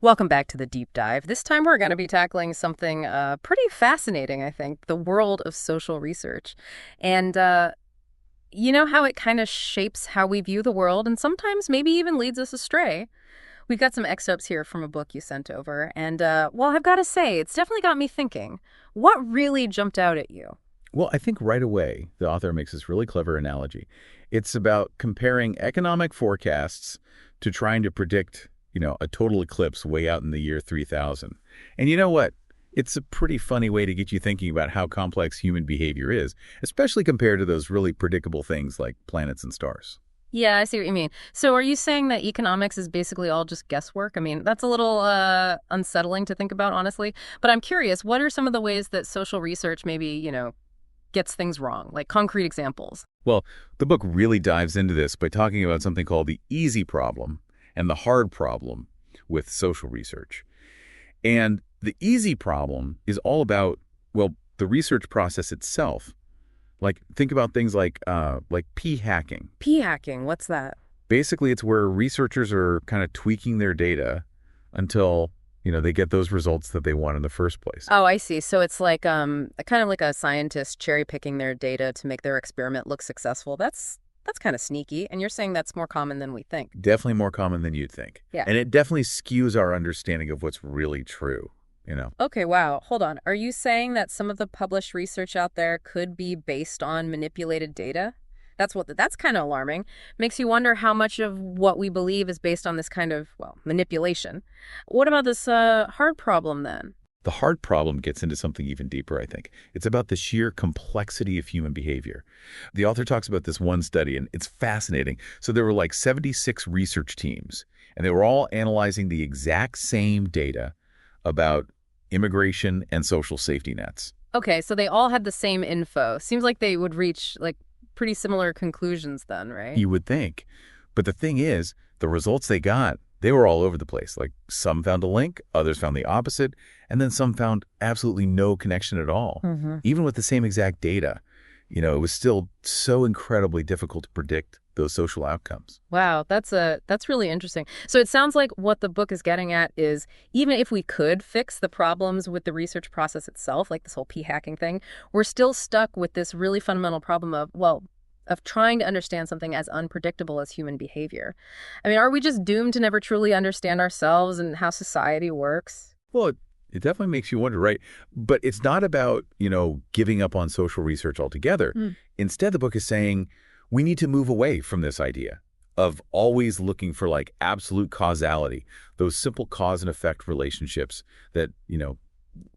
Welcome back to the deep dive. This time we're going to be tackling something pretty fascinating, I think, the world of social research. And you know how it kind of shapes how we view the world and sometimes maybe even leads us astray. We've got some excerpts here from a book you sent over. And, well, I've got to say, it's definitely got me thinking. What really jumped out at you? Well, I think right away, the author makes this really clever analogy. It's about comparing economic forecasts to trying to predict, a total eclipse way out in the year 3000. And you know what? It's a pretty funny way to get you thinking about how complex human behavior is, especially compared to those really predictable things like planets and stars. Yeah, I see what you mean. So are you saying that economics is basically all just guesswork? I mean, that's a little unsettling to think about, honestly. But I'm curious, what are some of the ways that social research maybe, gets things wrong, like concrete examples? Well, the book really dives into this by talking about something called the easy problem and the hard problem with social research. And the easy problem is all about, well, the research process itself. Like, think about things like p-hacking. P-hacking, what's that? Basically, it's where researchers are kind of tweaking their data until, they get those results that they want in the first place. Oh, I see. So it's like kind of like a scientist cherry picking their data to make their experiment look successful. That's kind of sneaky. And you're saying that's more common than we think. Definitely more common than you'd think. Yeah. And it definitely skews our understanding of what's really true. Okay, wow. Hold on. Are you saying that some of the published research out there could be based on manipulated data? That's kind of alarming. Makes you wonder how much of what we believe is based on this kind of, well, manipulation. What about this hard problem then? The hard problem gets into something even deeper, I think. It's about the sheer complexity of human behavior. The author talks about this one study, and it's fascinating. So there were like 76 research teams, and they were all analyzing the exact same data about immigration and social safety nets. Okay, so they all had the same info. Seems like they would reach, like, pretty similar conclusions then, right? You would think. But the thing is, the results they got, they were all over the place. Like, some found a link, others found the opposite, and then some found absolutely no connection at all. Even with the same exact data, it was still so incredibly difficult to predict those social outcomes. Wow, that's really interesting. So it sounds like what the book is getting at is even if we could fix the problems with the research process itself, like this whole p-hacking thing, we're still stuck with this really fundamental problem of trying to understand something as unpredictable as human behavior. I mean, are we just doomed to never truly understand ourselves and how society works? Well, it definitely makes you wonder, right? But it's not about, giving up on social research altogether. Instead, the book is saying we need to move away from this idea of always looking for like absolute causality, those simple cause and effect relationships that,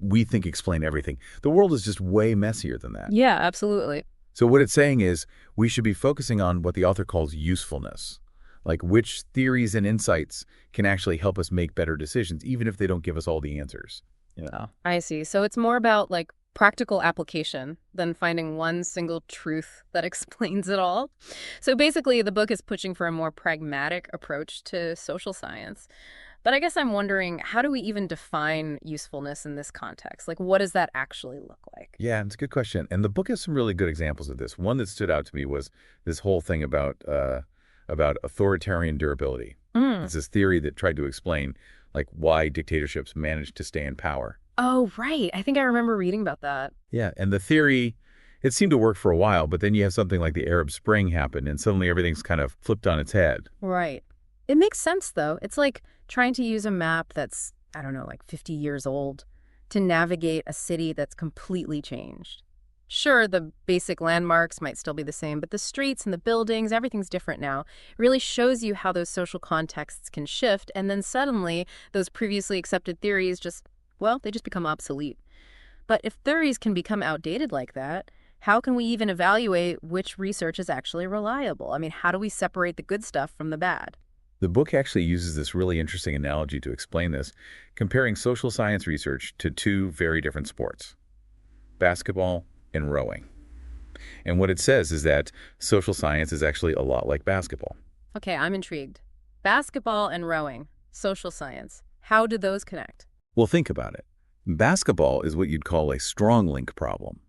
we think explain everything. The world is just way messier than that. Yeah, absolutely. So what it's saying is we should be focusing on what the author calls usefulness, like which theories and insights can actually help us make better decisions, even if they don't give us all the answers. I see. So it's more about like practical application than finding one single truth that explains it all. So basically, the book is pushing for a more pragmatic approach to social science. But I guess I'm wondering, how do we even define usefulness in this context? Like, what does that actually look like? Yeah, it's a good question. And the book has some really good examples of this. One that stood out to me was this whole thing about authoritarian durability. It's this theory that tried to explain like why dictatorships managed to stay in power. Oh, right. I think I remember reading about that. Yeah, and the theory, it seemed to work for a while, but then you have something like the Arab Spring happen, and suddenly everything's kind of flipped on its head. Right. It makes sense, though. It's like trying to use a map that's, I don't know, like 50 years old to navigate a city that's completely changed. Sure, the basic landmarks might still be the same, but the streets and the buildings, everything's different now. It really shows you how those social contexts can shift, and then suddenly those previously accepted theories they just become obsolete. But if theories can become outdated like that, how can we even evaluate which research is actually reliable? I mean, how do we separate the good stuff from the bad? The book actually uses this really interesting analogy to explain this, comparing social science research to two very different sports, basketball and rowing. And what it says is that social science is actually a lot like basketball. Okay, I'm intrigued. Basketball and rowing, social science. How do those connect? Well, think about it. Basketball is what you'd call a strong link problem.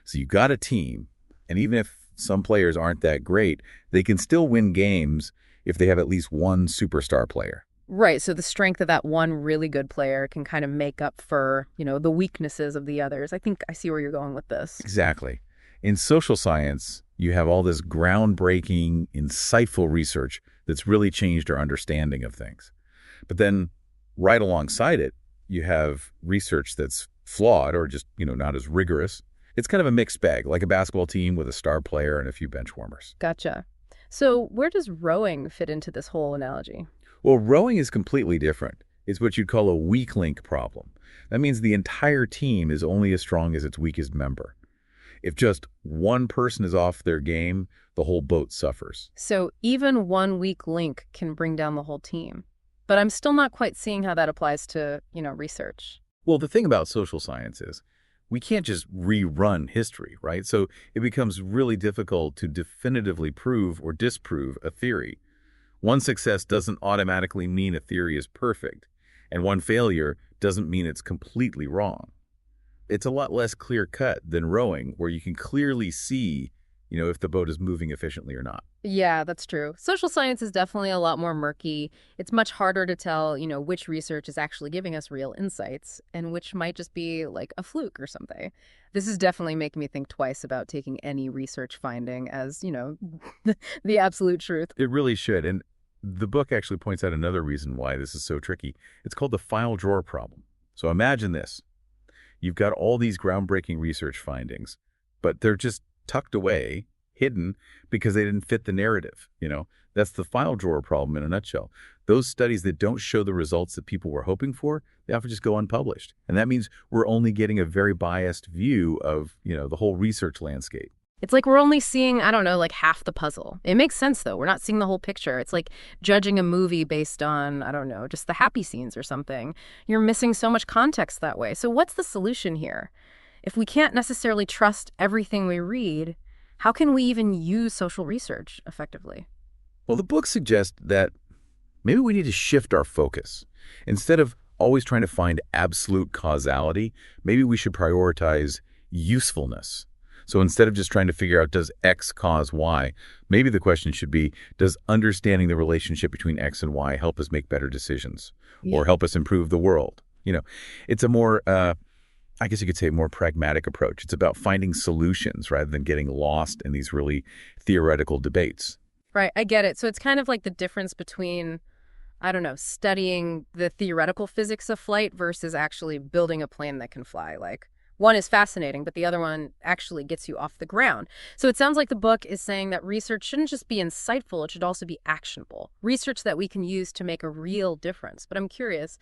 So you got a team, and even if some players aren't that great, they can still win games if they have at least one superstar player. Right, so the strength of that one really good player can kind of make up for, the weaknesses of the others. I think I see where you're going with this. Exactly. In social science, you have all this groundbreaking, insightful research that's really changed our understanding of things. But then right alongside it, you have research that's flawed or just, not as rigorous. It's kind of a mixed bag, like a basketball team with a star player and a few bench warmers. Gotcha. So where does rowing fit into this whole analogy? Well, rowing is completely different. It's what you'd call a weak link problem. That means the entire team is only as strong as its weakest member. If just one person is off their game, the whole boat suffers. So even one weak link can bring down the whole team. But I'm still not quite seeing how that applies to, research. Well, the thing about social science is we can't just rerun history, right? So it becomes really difficult to definitively prove or disprove a theory. One success doesn't automatically mean a theory is perfect, and one failure doesn't mean it's completely wrong. It's a lot less clear-cut than rowing, where you can clearly see, if the boat is moving efficiently or not. Yeah, that's true. Social science is definitely a lot more murky. It's much harder to tell, which research is actually giving us real insights and which might just be like a fluke or something. This is definitely making me think twice about taking any research finding as, the absolute truth. It really should. And the book actually points out another reason why this is so tricky. It's called the file drawer problem. So imagine this. You've got all these groundbreaking research findings, but they're just tucked away, hidden, because they didn't fit the narrative. That's the file drawer problem in a nutshell. Those studies that don't show the results that people were hoping for, they often just go unpublished. And that means we're only getting a very biased view of, the whole research landscape. It's like we're only seeing, I don't know, like half the puzzle. It makes sense, though. We're not seeing the whole picture. It's like judging a movie based on, I don't know, just the happy scenes or something. You're missing so much context that way. So what's the solution here? If we can't necessarily trust everything we read, how can we even use social research effectively? Well, the book suggests that maybe we need to shift our focus. Instead of always trying to find absolute causality, maybe we should prioritize usefulness. So instead of just trying to figure out, does X cause Y, maybe the question should be, does understanding the relationship between X and Y help us make better decisions or help us improve the world? It's a more, I guess you could say, a more pragmatic approach. It's about finding solutions rather than getting lost in these really theoretical debates. Right, I get it. So it's kind of like the difference between, I don't know, studying the theoretical physics of flight versus actually building a plane that can fly. Like, one is fascinating, but the other one actually gets you off the ground. So it sounds like the book is saying that research shouldn't just be insightful, it should also be actionable. Research that we can use to make a real difference. But I'm curious,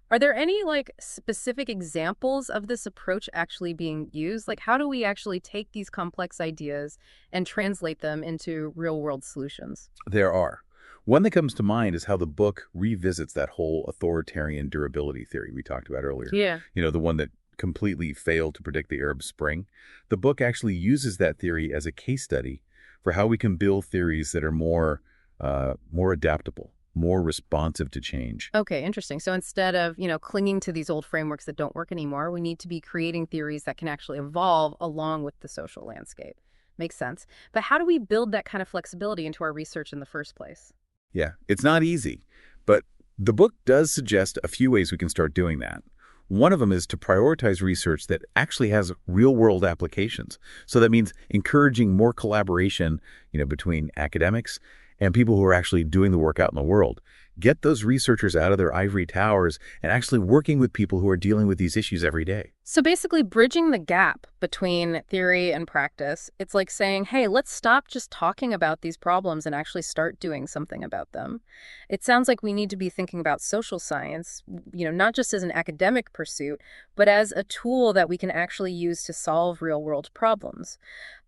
are there any specific examples of this approach actually being used? Like, how do we actually take these complex ideas and translate them into real world solutions? There are. One that comes to mind is how the book revisits that whole authoritarian durability theory we talked about earlier. Yeah. The one that completely failed to predict the Arab Spring. The book actually uses that theory as a case study for how we can build theories that are more adaptable, more responsive to change. Okay, interesting. So instead of, clinging to these old frameworks that don't work anymore, we need to be creating theories that can actually evolve along with the social landscape. Makes sense. But how do we build that kind of flexibility into our research in the first place? Yeah, it's not easy, but the book does suggest a few ways we can start doing that. One of them is to prioritize research that actually has real-world applications. So that means encouraging more collaboration, between academics and people who are actually doing the work out in the world. Get those researchers out of their ivory towers and actually working with people who are dealing with these issues every day. So basically bridging the gap between theory and practice, it's like saying, hey, let's stop just talking about these problems and actually start doing something about them. It sounds like we need to be thinking about social science, not just as an academic pursuit, but as a tool that we can actually use to solve real-world problems.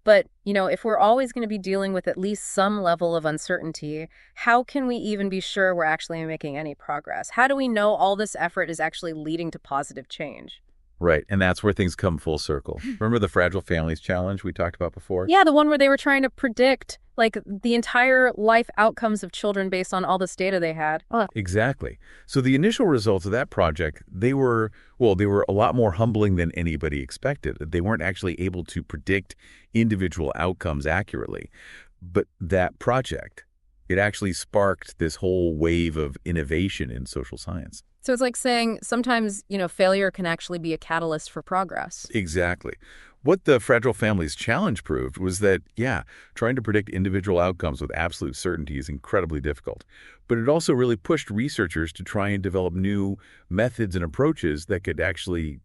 But, if we're always going to be dealing with at least some level of uncertainty, how can we even be sure we're actually making any progress? How do we know all this effort is actually leading to positive change? Right, and that's where things come full circle. Remember the Fragile Families Challenge we talked about before? Yeah, the one where they were trying to predict, the entire life outcomes of children based on all this data they had. Ugh. Exactly. So the initial results of that project, they were a lot more humbling than anybody expected. They weren't actually able to predict individual outcomes accurately. But that project, it actually sparked this whole wave of innovation in social science. So it's like saying sometimes, failure can actually be a catalyst for progress. Exactly. What the Fragile Families Challenge proved was that, yeah, trying to predict individual outcomes with absolute certainty is incredibly difficult. But it also really pushed researchers to try and develop new methods and approaches that could actually,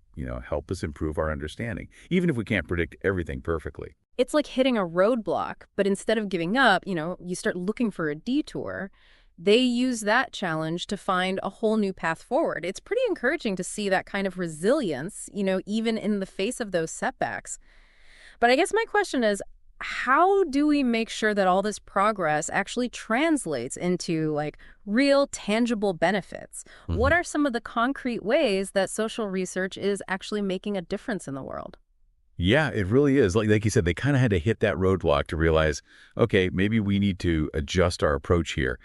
help us improve our understanding, even if we can't predict everything perfectly. It's like hitting a roadblock, but instead of giving up, you start looking for a detour. They use that challenge to find a whole new path forward. It's pretty encouraging to see that kind of resilience, even in the face of those setbacks. But I guess my question is, how do we make sure that all this progress actually translates into real tangible benefits? What are some of the concrete ways that social research is actually making a difference in the world? Yeah, it really is. Like you said, they kind of had to hit that roadblock to realize, okay, maybe we need to adjust our approach here.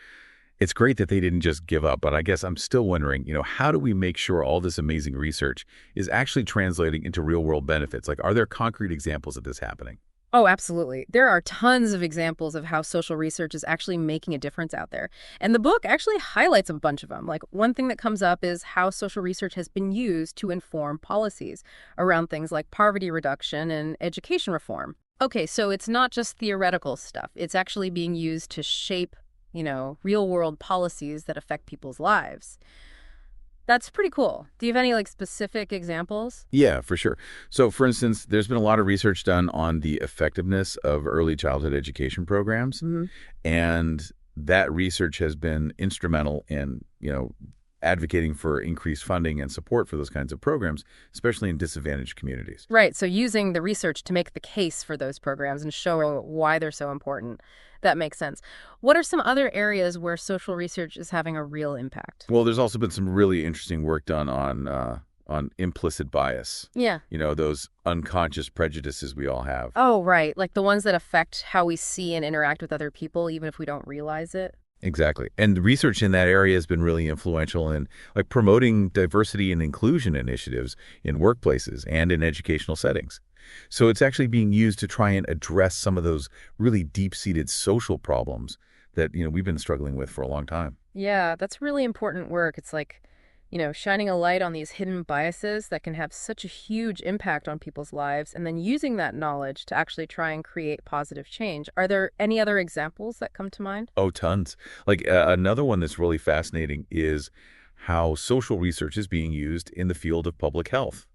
It's great that they didn't just give up, but I guess I'm still wondering, how do we make sure all this amazing research is actually translating into real-world benefits? Are there concrete examples of this happening? Oh, absolutely. There are tons of examples of how social research is actually making a difference out there. And the book actually highlights a bunch of them. One thing that comes up is how social research has been used to inform policies around things like poverty reduction and education reform. Okay, so it's not just theoretical stuff. It's actually being used to shape, real-world policies that affect people's lives. That's pretty cool. Do you have any specific examples? Yeah, for sure. So, for instance, there's been a lot of research done on the effectiveness of early childhood education programs, and that research has been instrumental in, advocating for increased funding and support for those kinds of programs, especially in disadvantaged communities. Right, so using the research to make the case for those programs and show why they're so important. That makes sense. What are some other areas where social research is having a real impact? Well, there's also been some really interesting work done on implicit bias. Yeah. Those unconscious prejudices we all have. Oh, right. Like the ones that affect how we see and interact with other people, even if we don't realize it. Exactly. And the research in that area has been really influential in promoting diversity and inclusion initiatives in workplaces and in educational settings. So it's actually being used to try and address some of those really deep-seated social problems that, we've been struggling with for a long time. Yeah, that's really important work. It's shining a light on these hidden biases that can have such a huge impact on people's lives, and then using that knowledge to actually try and create positive change. Are there any other examples that come to mind? Oh, tons. Another one that's really fascinating is how social research is being used in the field of public health.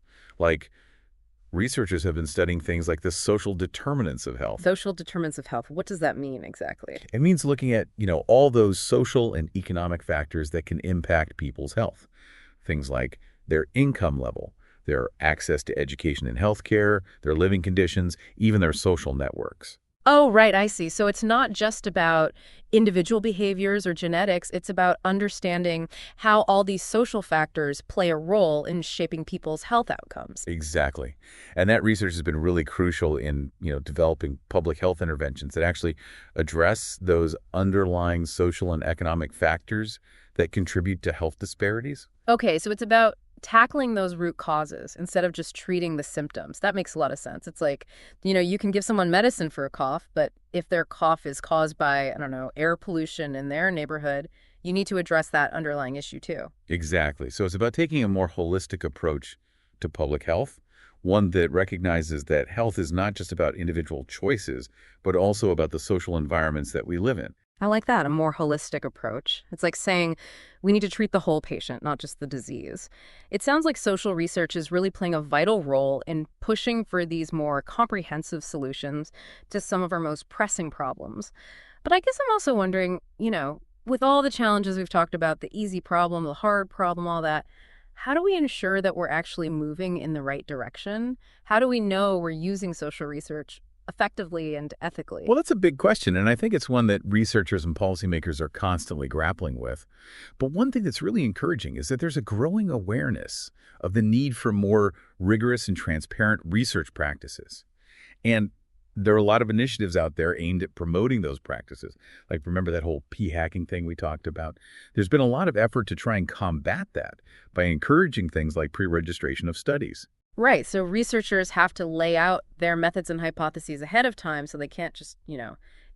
Researchers have been studying things like the social determinants of health. Social determinants of health. What does that mean exactly? It means looking at, all those social and economic factors that can impact people's health. Things like their income level, their access to education and healthcare, their living conditions, even their social networks. Oh, right, I see. So it's not just about individual behaviors or genetics. It's about understanding how all these social factors play a role in shaping people's health outcomes. Exactly. And that research has been really crucial in, developing public health interventions that actually address those underlying social and economic factors that contribute to health disparities. Okay, so it's about tackling those root causes instead of just treating the symptoms. That makes a lot of sense. It's you can give someone medicine for a cough, but if their cough is caused by, I don't know, air pollution in their neighborhood, you need to address that underlying issue too. Exactly. So it's about taking a more holistic approach to public health, one that recognizes that health is not just about individual choices, but also about the social environments that we live in. I like that, a more holistic approach. It's like saying we need to treat the whole patient, not just the disease. It sounds like social research is really playing a vital role in pushing for these more comprehensive solutions to some of our most pressing problems. But I guess I'm also wondering, with all the challenges we've talked about, the easy problem, the hard problem, all that, how do we ensure that we're actually moving in the right direction? How do we know we're using social research effectively and ethically? Well, that's a big question, and I think it's one that researchers and policymakers are constantly grappling with. But one thing that's really encouraging is that there's a growing awareness of the need for more rigorous and transparent research practices. And there are a lot of initiatives out there aimed at promoting those practices. Remember that whole p-hacking thing we talked about? There's been a lot of effort to try and combat that by encouraging things like pre-registration of studies. Right. So researchers have to lay out their methods and hypotheses ahead of time, so they can't just,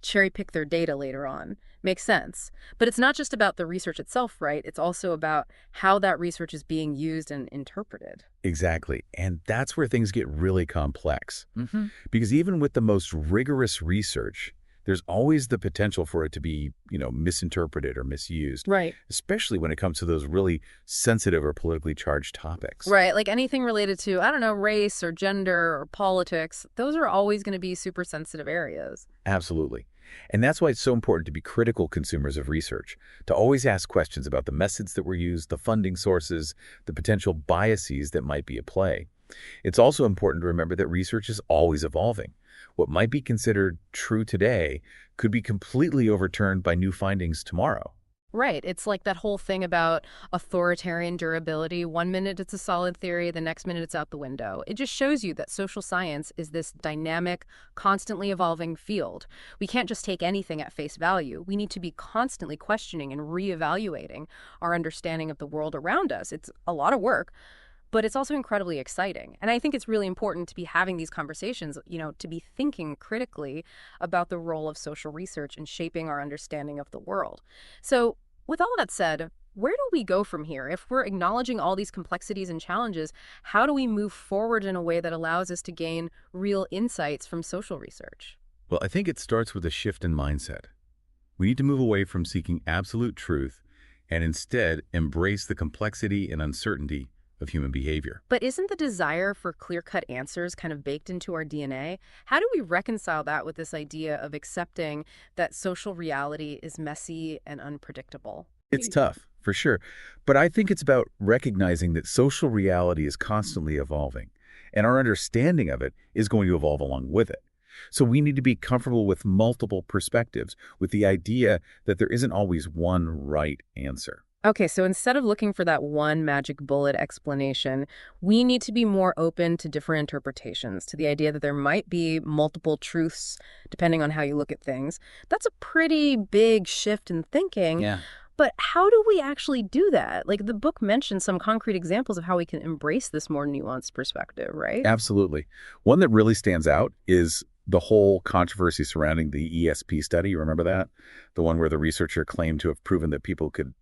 cherry pick their data later on. Makes sense. But it's not just about the research itself, right? It's also about how that research is being used and interpreted. Exactly. And that's where things get really complex. Mm-hmm. Because even with the most rigorous research, there's always the potential for it to be, misinterpreted or misused, Right. especially when it comes to those really sensitive or politically charged topics. Right, like anything related to, I don't know, race or gender or politics, those are always going to be super sensitive areas. Absolutely. And that's why it's so important to be critical consumers of research, to always ask questions about the methods that were used, the funding sources, the potential biases that might be at play. It's also important to remember that research is always evolving. What might be considered true today could be completely overturned by new findings tomorrow. Right, it's like that whole thing about authoritarian durability. One minute it's a solid theory, the next minute it's out the window. It just shows you that social science is this dynamic, constantly evolving field. We can't just take anything at face value. We need to be constantly questioning and reevaluating our understanding of the world around us. It's a lot of work, but it's also incredibly exciting. And I think it's really important to be having these conversations, to be thinking critically about the role of social research in shaping our understanding of the world. So, with all that said, where do we go from here? If we're acknowledging all these complexities and challenges, how do we move forward in a way that allows us to gain real insights from social research? Well, I think it starts with a shift in mindset. We need to move away from seeking absolute truth and instead embrace the complexity and uncertainty of human behavior. But isn't the desire for clear-cut answers kind of baked into our DNA? How do we reconcile that with this idea of accepting that social reality is messy and unpredictable? It's tough, for sure. But I think it's about recognizing that social reality is constantly evolving, and our understanding of it is going to evolve along with it. So we need to be comfortable with multiple perspectives, with the idea that there isn't always one right answer. Okay, so instead of looking for that one magic bullet explanation, we need to be more open to different interpretations, to the idea that there might be multiple truths depending on how you look at things. That's a pretty big shift in thinking. Yeah. But how do we actually do that? Like the book mentions some concrete examples of how we can embrace this more nuanced perspective, right? Absolutely. One that really stands out is the whole controversy surrounding the ESP study. You remember that? The one where the researcher claimed to have proven that people could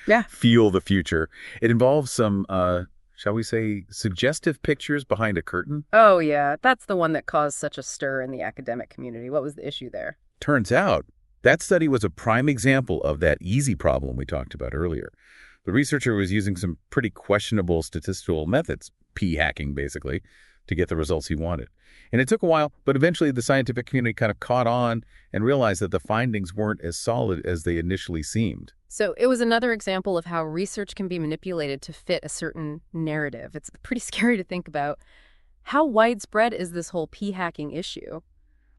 Yeah. feel the future. It involves some, shall we say, suggestive pictures behind a curtain. Oh, yeah. That's the one that caused such a stir in the academic community. What was the issue there? Turns out, that study was a prime example of that easy problem we talked about earlier. The researcher was using some pretty questionable statistical methods, p-hacking basically, to get the results he wanted. And it took a while, but eventually the scientific community kind of caught on and realized that the findings weren't as solid as they initially seemed. So it was another example of how research can be manipulated to fit a certain narrative. It's pretty scary to think about. How widespread is this whole p-hacking issue?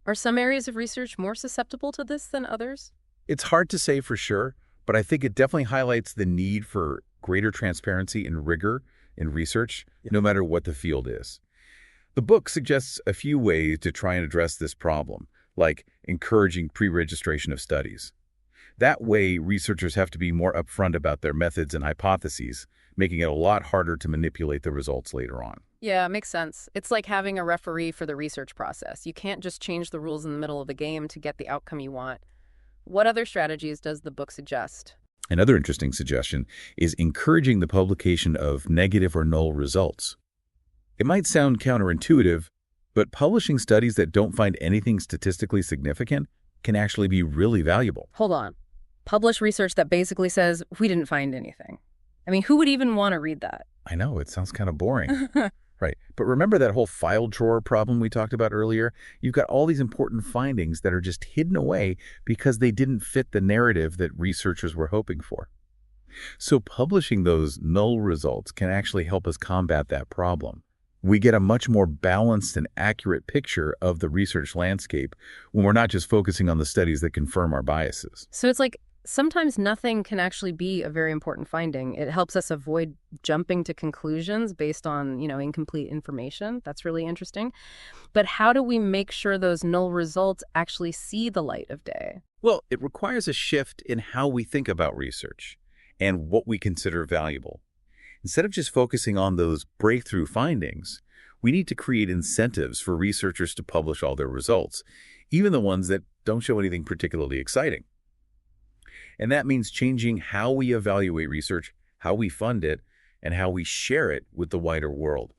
Are some areas of research more susceptible to this than others? It's hard to say for sure, but I think it definitely highlights the need for greater transparency and rigor in research, no matter what the field is. The book suggests a few ways to try and address this problem, like encouraging pre-registration of studies. That way, researchers have to be more upfront about their methods and hypotheses, making it a lot harder to manipulate the results later on. Yeah, makes sense. It's like having a referee for the research process. You can't just change the rules in the middle of the game to get the outcome you want. What other strategies does the book suggest? Another interesting suggestion is encouraging the publication of negative or null results. It might sound counterintuitive, but publishing studies that don't find anything statistically significant can actually be really valuable. Hold on. Publish research that basically says, we didn't find anything. I mean, who would even want to read that? I know, it sounds kind of boring. Right. But remember that whole file drawer problem we talked about earlier? You've got all these important findings that are just hidden away because they didn't fit the narrative that researchers were hoping for. So publishing those null results can actually help us combat that problem. We get a much more balanced and accurate picture of the research landscape when we're not just focusing on the studies that confirm our biases. So it's like sometimes nothing can actually be a very important finding. It helps us avoid jumping to conclusions based on, incomplete information. That's really interesting. But how do we make sure those null results actually see the light of day? Well, it requires a shift in how we think about research and what we consider valuable. Instead of just focusing on those breakthrough findings, we need to create incentives for researchers to publish all their results, even the ones that don't show anything particularly exciting. And that means changing how we evaluate research, how we fund it, and how we share it with the wider world.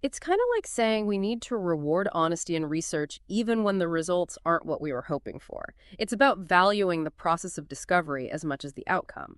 It's kind of like saying we need to reward honesty in research even when the results aren't what we were hoping for. It's about valuing the process of discovery as much as the outcome.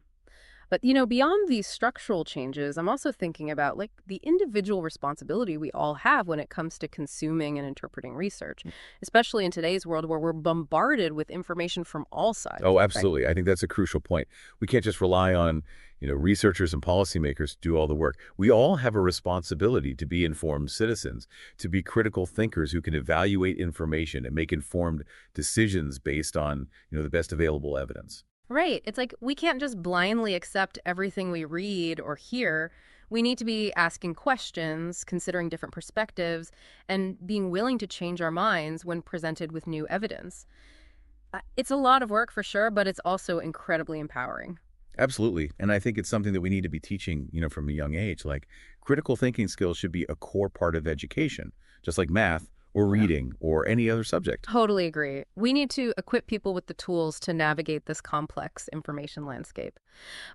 But, beyond these structural changes, I'm also thinking about like the individual responsibility we all have when it comes to consuming and interpreting research, especially in today's world where we're bombarded with information from all sides. Oh, Right. absolutely. I think that's a crucial point. We can't just rely on, researchers and policymakers to do all the work. We all have a responsibility to be informed citizens, to be critical thinkers who can evaluate information and make informed decisions based on, the best available evidence. Right. It's like we can't just blindly accept everything we read or hear. We need to be asking questions, considering different perspectives, and being willing to change our minds when presented with new evidence. It's a lot of work for sure, but it's also incredibly empowering. Absolutely. And I think it's something that we need to be teaching, from a young age. Like critical thinking skills should be a core part of education, just like math or reading or any other subject. Totally agree. We need to equip people with the tools to navigate this complex information landscape.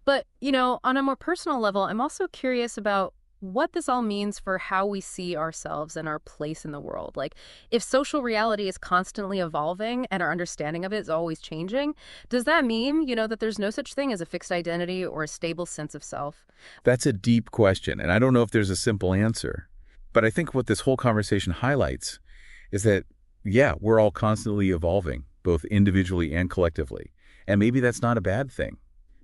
But, on a more personal level, I'm also curious about what this all means for how we see ourselves and our place in the world. Like, if social reality is constantly evolving and our understanding of it is always changing, does that mean, that there's no such thing as a fixed identity or a stable sense of self? That's a deep question, and I don't know if there's a simple answer. But I think what this whole conversation highlights is that, yeah, we're all constantly evolving, both individually and collectively. And maybe that's not a bad thing.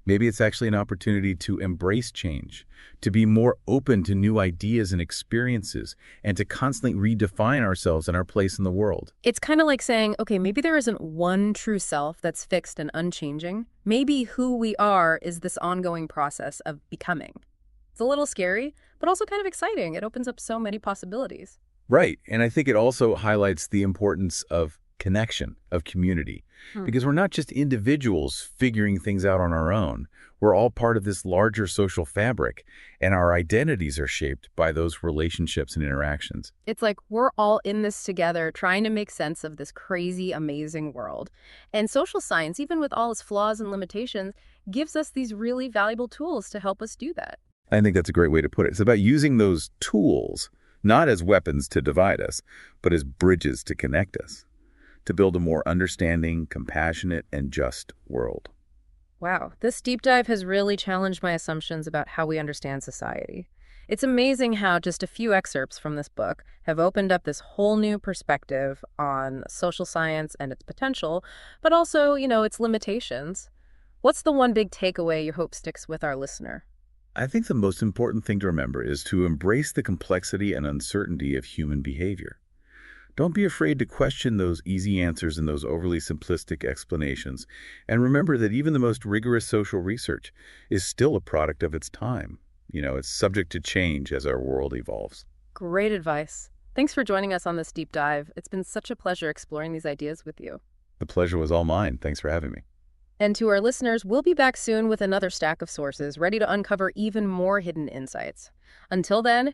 Maybe it's actually an opportunity to embrace change, to be more open to new ideas and experiences, and to constantly redefine ourselves and our place in the world. It's kind of like saying, okay, maybe there isn't one true self that's fixed and unchanging. Maybe who we are is this ongoing process of becoming. It's a little scary, but also kind of exciting. It opens up so many possibilities. Right. And I think it also highlights the importance of connection, of community, because we're not just individuals figuring things out on our own. We're all part of this larger social fabric, and our identities are shaped by those relationships and interactions. It's like we're all in this together, trying to make sense of this crazy, amazing world. And social science, even with all its flaws and limitations, gives us these really valuable tools to help us do that. I think that's a great way to put it. It's about using those tools, not as weapons to divide us, but as bridges to connect us, to build a more understanding, compassionate, and just world. Wow, this deep dive has really challenged my assumptions about how we understand society. It's amazing how just a few excerpts from this book have opened up this whole new perspective on social science and its potential, but also, its limitations. What's the one big takeaway you hope sticks with our listener? I think the most important thing to remember is to embrace the complexity and uncertainty of human behavior. Don't be afraid to question those easy answers and those overly simplistic explanations. And remember that even the most rigorous social research is still a product of its time. It's subject to change as our world evolves. Great advice. Thanks for joining us on this deep dive. It's been such a pleasure exploring these ideas with you. The pleasure was all mine. Thanks for having me. And to our listeners, we'll be back soon with another stack of sources ready to uncover even more hidden insights. Until then,